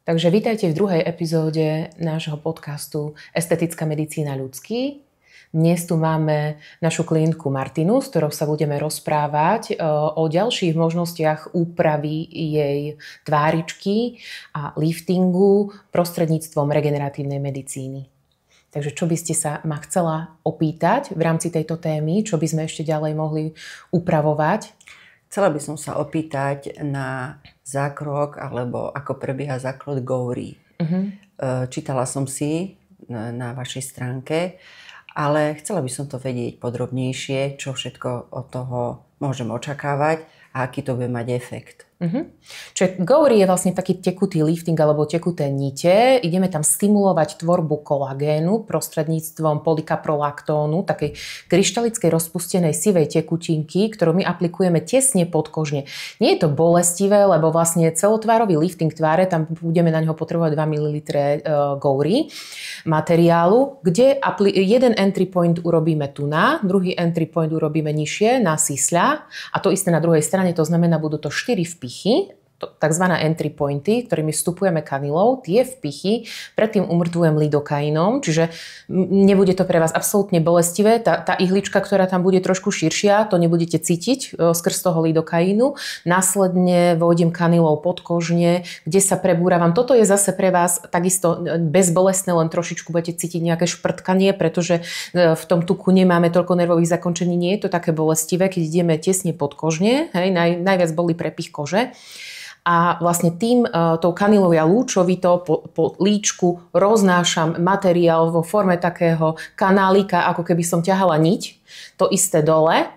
Takže vítajte v druhej epizóde nášho podcastu Estetická medicína ľudský. Dnes tu máme našu klientku Martinu, s ktorou sa budeme rozprávať o ďalších možnostiach úpravy jej tváričky a liftingu prostredníctvom regeneratívnej medicíny. Takže čo by ste sa ma chcela opýtať v rámci tejto témy? Čo by sme ešte ďalej mohli upravovať? Chcela by som sa opýtať na zákrok, alebo ako prebieha zákrok Gowri. Čítala som si na vašej stránke, ale chcela by som to vedieť podrobnejšie, čo všetko od toho môžem očakávať a aký to bude mať efekt. Čiže Gowri je vlastne taký tekutý lifting alebo tekuté nite. Ideme tam stimulovať tvorbu kolagénu prostredníctvom polykaprolaktónu, takej kryštalickej rozpustenej sivej tekutinky, ktorú my aplikujeme tesne podkožne. Nie je to bolestivé, lebo vlastne celotvárový lifting tváre, tam budeme na neho potrebovať 2 ml Gowri materiálu, kde jeden entry point urobíme tu na, druhý entry point urobíme nižšie na sisľa a to isté na druhej strane, to znamená, budú to 4 vpichy, takzvané entry pointy, ktorými vstupujeme kanilou. Tie vpichy predtým umrtvujem lidokainom, čiže nebude to pre vás absolútne bolestivé. Tá ihlička, ktorá tam bude trošku širšia, to nebudete cítiť skrz toho lidokainu. Následne vojdem kanilou podkožne, kde sa prebúravam. Toto je zase pre vás takisto bezbolestné, len trošičku budete cítiť nejaké šprtkanie, pretože v tom tuku nemáme toľko nervových zakončení. Nie je to také bolestivé, keď ideme tesne podkožne. Hej, najviac bolí prepich kože. A vlastne tou kanilou ja lúčovito po líčku roznášam materiál vo forme takého kanálika, ako keby som ťahala niť. To isté dole.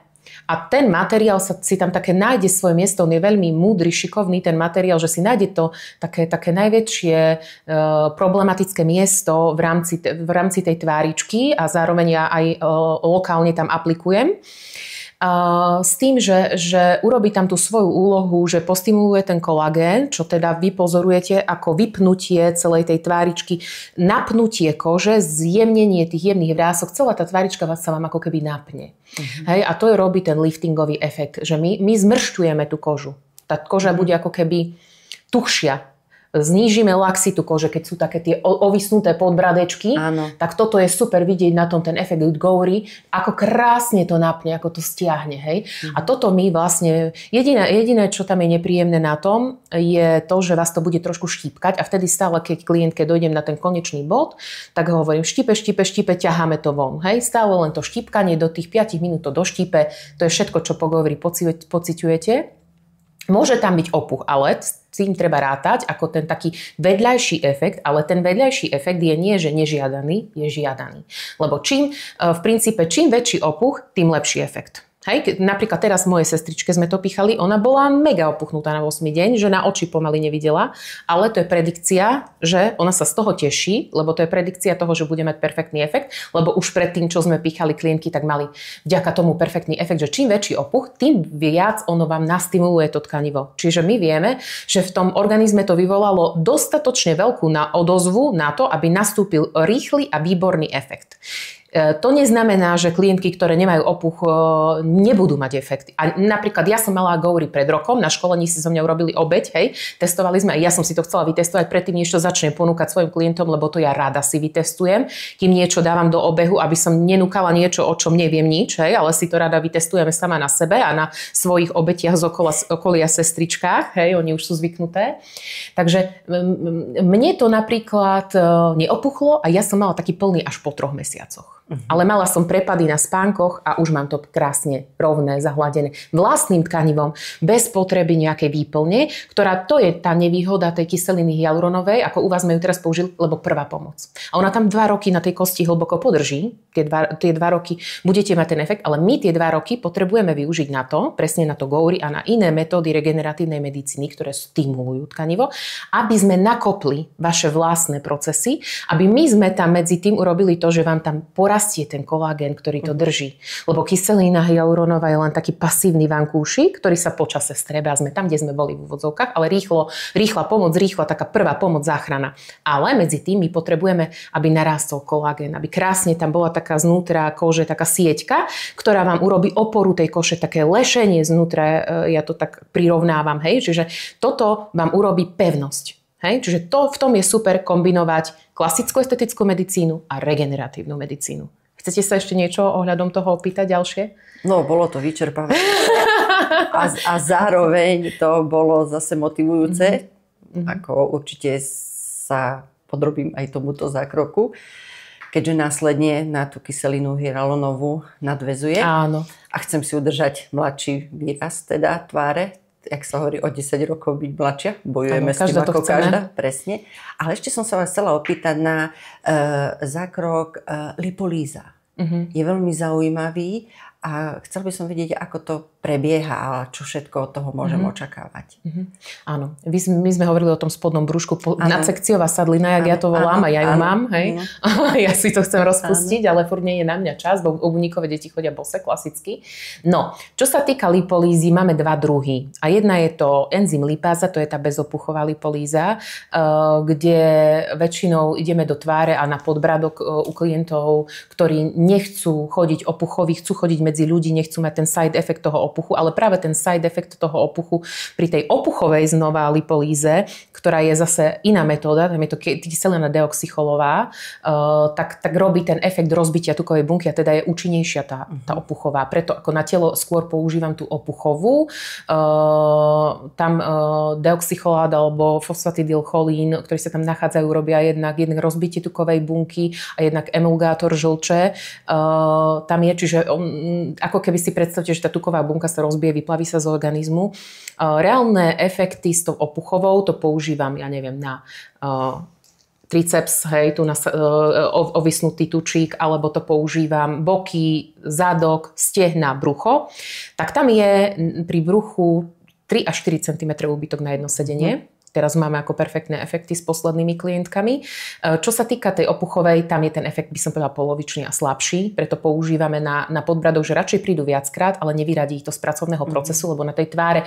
A ten materiál si tam také nájde svoje miesto. On je veľmi múdry, šikovný ten materiál, že si nájde to také najväčšie problematické miesto v rámci tej tváričky a zároveň ja aj lokálne tam aplikujem. S tým, že urobí tam tú svoju úlohu, že postimuluje ten kolagén, čo teda vy pozorujete ako vypnutie celej tej tváričky, napnutie kože, zjemnenie tých jemných vrások, celá tá tvárička sa vám ako keby napne. Hej, a to robí ten liftingový efekt, že my zmršťujeme tú kožu. Tá koža bude ako keby tuchšia. Znížime laxitu kože, keď sú také tie ovisnuté podbradečky. Áno. Tak toto je super vidieť na tom ten efekt Gowri, ako krásne to napne, ako to stiahne. Hej? A toto my vlastne, jediné, čo tam je nepríjemné na tom, je to, že vás to bude trošku štípkať a vtedy stále, keď klientke dojdem na ten konečný bod, tak hovorím štípe, ťaháme to von. Hej? Stále len to štípkanie do tých 5 minút to doštípe, to je všetko, čo po Gowri pociťujete. Môže tam byť opuch, ale s tým treba rátať ako ten taký vedľajší efekt, ale ten vedľajší efekt je nie, že nežiadaný, je žiadaný. Lebo v princípe čím väčší opuch, tým lepší efekt. Hej, napríklad teraz mojej sestričke sme to pichali, ona bola mega opuchnutá na 8. deň, že na oči pomaly nevidela, ale to je predikcia, že ona sa z toho teší, lebo to je predikcia toho, že bude mať perfektný efekt, lebo už predtým, čo sme pichali klientky, tak mali vďaka tomu perfektný efekt, že čím väčší opuch, tým viac ono vám nastimuluje to tkanivo. Čiže my vieme, že v tom organizme to vyvolalo dostatočne veľkú odozvu na to, aby nastúpil rýchly a výborný efekt. To neznamená, že klientky, ktoré nemajú opuch, nebudú mať efekt. A napríklad ja som mala Gowri pred rokom, na školení si so mňou robili obeť, hej, testovali sme, a ja som si to chcela vytestovať predtým, než to začnem ponúkať svojim klientom, lebo to ja rada si vytestujem, kým niečo dávam do obehu, aby som nenúkala niečo, o čom neviem nič, hej, ale si to rada vytestujeme sama na sebe a na svojich obetiach z okolia sestričkách, hej, oni už sú zvyknuté. Takže mne to napríklad neopuchlo a ja som mala taký plný až po 3 mesiacoch. Ale mala som prepady na spánkoch a už mám to krásne rovné, zahladené vlastným tkanivom, bez potreby nejakej výplne, ktorá to je tá nevýhoda tej kyseliny hyaluronovej, ako u vás sme ju teraz použili, lebo prvá pomoc. A ona tam 2 roky na tej kosti hlboko podrží, tie 2 roky budete mať ten efekt, ale my tie 2 roky potrebujeme využiť na to, presne na to Gowri a na iné metódy regeneratívnej medicíny, ktoré stimulujú tkanivo, aby sme nakopli vaše vlastné procesy, aby my sme tam medzi tým urobili to, že vám tam rastie ten kolagén, ktorý to drží. Lebo kyselina hyaluronová je len taký pasívny vankúšik, ktorý sa počase strebe a sme tam, kde sme boli v úvodzovkách, ale rýchla pomoc, taká prvá pomoc, záchrana. Ale medzi tým my potrebujeme, aby narástol kolagén, aby krásne tam bola taká znútra kože, taká sieťka, ktorá vám urobí oporu tej koše, také lešenie znútra, ja to tak prirovnávam, hej, čiže toto vám urobí pevnosť. Hej? Čiže v tom je super kombinovať klasickú estetickú medicínu a regeneratívnu medicínu. Chcete sa ešte niečo ohľadom toho opýtať ďalšie? No, bolo to vyčerpávajúce a zároveň to bolo zase motivujúce. Ako určite sa podrobím aj tomuto zákroku, keďže následne na tú kyselinu hyraluronovú nadväzuje. Áno. A chcem si udržať mladší výraz teda tváre, jak sa hovorí, o 10 rokov byť mladšia. Bojujeme s tým ako každá. Presne. Ale ešte som sa vás chcela opýtať na zákrok lipolíza. Je veľmi zaujímavý a chcel by som vedieť, ako to prebieha a čo všetko od toho môžem očakávať. Áno. My sme hovorili o tom spodnom brúšku. Nadsekciová sadlina, jak ja to volám, a ja ju mám. Hej. Ja si to chcem rozpustiť, ale furt nie je na mňa čas, bo obuvníkové deti chodia bose klasicky. No, čo sa týka lipolízy, máme dva druhy. A jedna je to enzym lipáza, to je tá bezopuchová lipolíza, kde väčšinou ideme do tváre a na podbradok u klientov, ktorí nechcú chodiť opuchoví, chcú chodiť medzi ľudí, nechcú mať ten side effect toho opuchu, ale práve ten side effect toho opuchu pri tej opuchovej znova lipolíze, ktorá je zase iná metóda, tam je to kyselina deoxycholová, tak robí ten efekt rozbitia tukovej bunky a teda je účinnejšia tá opuchová. Preto ako na telo skôr používam tú opuchovú. Tam deoxycholát alebo fosfatidylcholín, ktorí sa tam nachádzajú, robia jednak rozbitie tukovej bunky a jednak emulgátor žlče. Tam je, čiže ako keby si predstavte, že tá tuková bunka sa rozbije, vyplaví sa z organizmu. Reálne efekty s tou opuchovou to používam, ja neviem, na triceps, hej, tu na ovisnutý tučík, alebo to používam boky, zadok, stehna, brucho. Tak tam je pri bruchu 3 až 4 cm úbytok na jedno sedenie. Teraz máme ako perfektné efekty s poslednými klientkami. Čo sa týka tej opuchovej, tam je ten efekt, by som povedala, polovičný a slabší, preto používame na podbradok, že radšej prídu viackrát, ale nevyradí to z pracovného procesu, lebo na tej tvári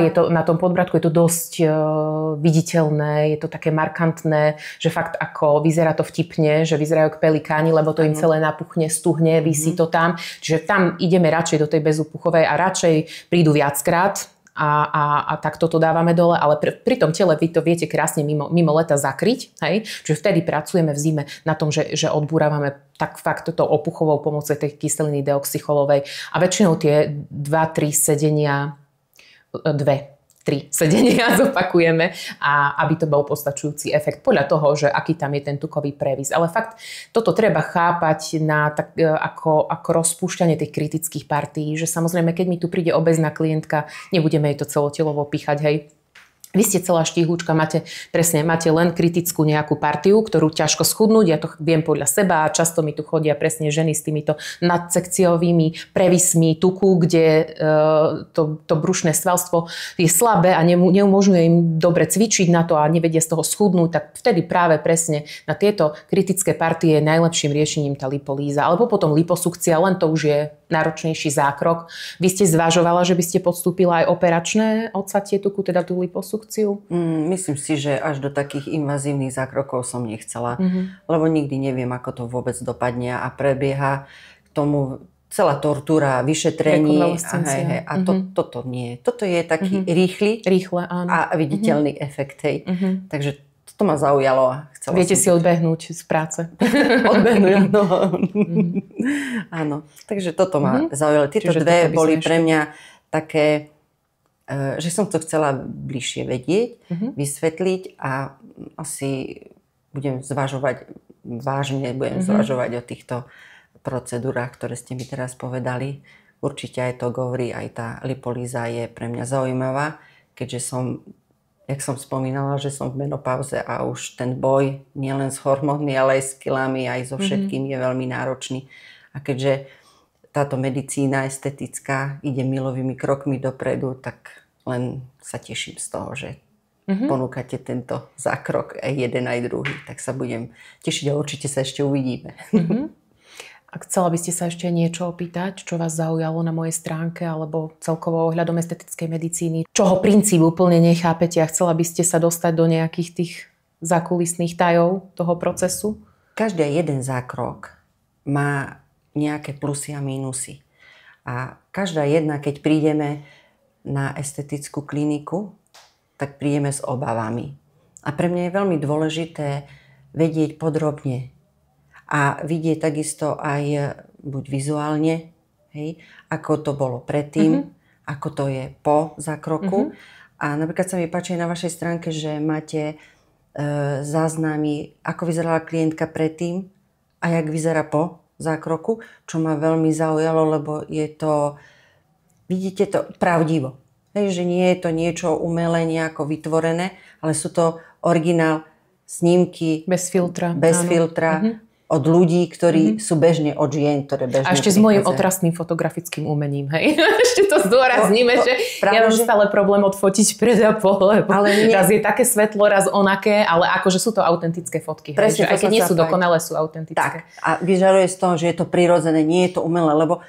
je to, na tom podbradku je to dosť viditeľné, je to také markantné, že fakt ako vyzerá to vtipne, že vyzerajú k pelikáni, lebo to im celé napuchne, stuhne, visí to tam. Čiže tam ideme radšej do tej bezopuchovej a radšej prídu viackrát, a tak toto dávame dole, ale pri tom tele vy to viete krásne mimo leta zakryť, hej? Čiže vtedy pracujeme v zime na tom, že odbúravame tak fakt toto opuchovou pomocou tej kyseliny deoxycholovej a väčšinou tie 2-3 sedenia zopakujeme, a aby to bol postačujúci efekt podľa toho, že aký tam je ten tukový previs. Ale fakt toto treba chápať ako rozpúšťanie tých kritických partií, že samozrejme, keď mi tu príde obézna klientka, nebudeme jej to celotelovo píchať, hej. Vy ste celá štíhúčka, máte len kritickú nejakú partiu, ktorú ťažko schudnúť, ja to viem podľa seba a často mi tu chodia presne ženy s týmito nadsekciovými prevismi tuku, kde to brušné svalstvo je slabé a neumožňuje im dobre cvičiť na to a nevedia z toho schudnúť, tak vtedy práve presne na tieto kritické partie je najlepším riešením tá lipolíza. Alebo potom liposukcia, len to už je náročnejší zákrok. Vy ste zvažovala, že by ste podstúpila aj operačné odsatie tuku, teda tú liposukciu? Myslím si, že až do takých invazívnych zákrokov som nechcela, lebo nikdy neviem, ako to vôbec dopadne a prebieha k tomu celá tortúra, vyšetrenie. A toto nie. Toto je taký rýchly áno. A viditeľný efekt. Hej. Takže to ma zaujalo a chcela Viete si odbehnúť z práce. Odbehnúť, áno. Takže toto ma zaujalo. Tieto dve boli pre mňa také, že som to chcela bližšie vedieť, vysvetliť a asi budem zvažovať o týchto procedúrach, ktoré ste mi teraz povedali. Určite aj to Gowri, aj tá lipolíza je pre mňa zaujímavá, keďže jak som spomínala, že som v menopauze a už ten boj nielen s hormónmi, ale aj s kilami, aj so všetkým je veľmi náročný. A keďže táto medicína estetická ide milovými krokmi dopredu, tak len sa teším z toho, že ponúkate tento zákrok aj jeden, aj druhý. Tak sa budem tešiť a určite sa ešte uvidíme. A chcela by ste sa ešte niečo opýtať, čo vás zaujalo na mojej stránke alebo celkovo ohľadom estetickej medicíny? Čoho princíp úplne nechápete a chcela by ste sa dostať do nejakých tých zákulisných tajov toho procesu? Každý jeden zákrok má nejaké plusy a mínusy. A každá jedna, keď prídeme na estetickú kliniku, tak prídeme s obavami. A pre mňa je veľmi dôležité vedieť podrobne a vidieť takisto aj buď vizuálne, hej, ako to bolo predtým, ako to je po zákroku. A napríklad sa mi páči na vašej stránke, že máte záznamy, ako vyzerala klientka predtým a jak vyzerá po zákroku, čo ma veľmi zaujalo, lebo je to, vidíte to pravdivo. Hej, že nie je to niečo umelé, nejako vytvorené, ale sú to originál snímky. Bez filtra. Bez filtra. Od ľudí, ktorí sú bežne od žien, ktoré bežne a ešte s mojím otrasným fotografickým umením, hej. Ešte to zdôrazníme, že ja mám stále problém odfotiť pred a po, lebo raz je také svetlo, raz onaké, ale akože sú to autentické fotky. Presne, aj keď nie sú dokonalé, sú autentické. Tak, a vyžaruje z toho, že je to prirodzené, nie je to umelé, lebo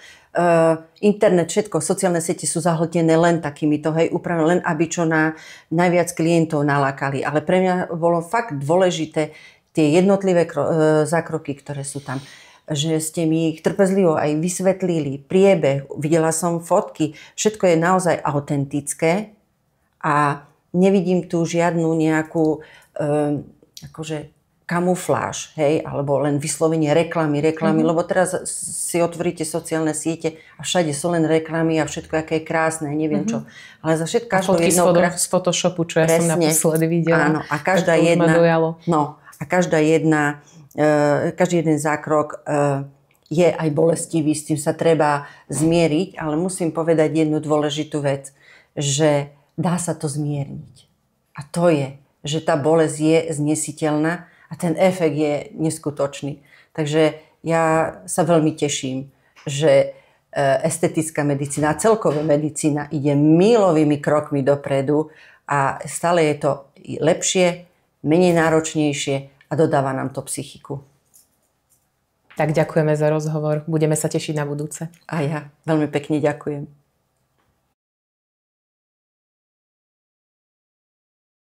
internet, všetko, sociálne siete sú zahltené len takýmito, hej, upravené len, aby čo na najviac klientov nalákali. Ale pre mňa bolo fakt dôležité tie jednotlivé zákroky, ktoré sú tam, že ste mi ich trpezlivo aj vysvetlili, priebeh, videla som fotky, všetko je naozaj autentické a nevidím tu žiadnu nejakú akože kamufláž, hej, alebo len vyslovene reklamy, lebo teraz si otvoríte sociálne siete a všade sú len reklamy a všetko, aké je krásne, neviem čo. Ale za všetko fotky z Photoshopu, čo ja som naposledy videla. Áno, a každá jedna, každý jeden zákrok je aj bolestivý, s tým sa treba zmieriť, ale musím povedať jednu dôležitú vec, že dá sa to zmierniť. A to je, že tá bolesť je znesiteľná a ten efekt je neskutočný. Takže ja sa veľmi teším, že estetická medicína, celková medicína ide míľovými krokmi dopredu a stále je to lepšie, menej náročnejšie a dodáva nám to psychiku. Tak ďakujeme za rozhovor. Budeme sa tešiť na budúce. A ja veľmi pekne ďakujem.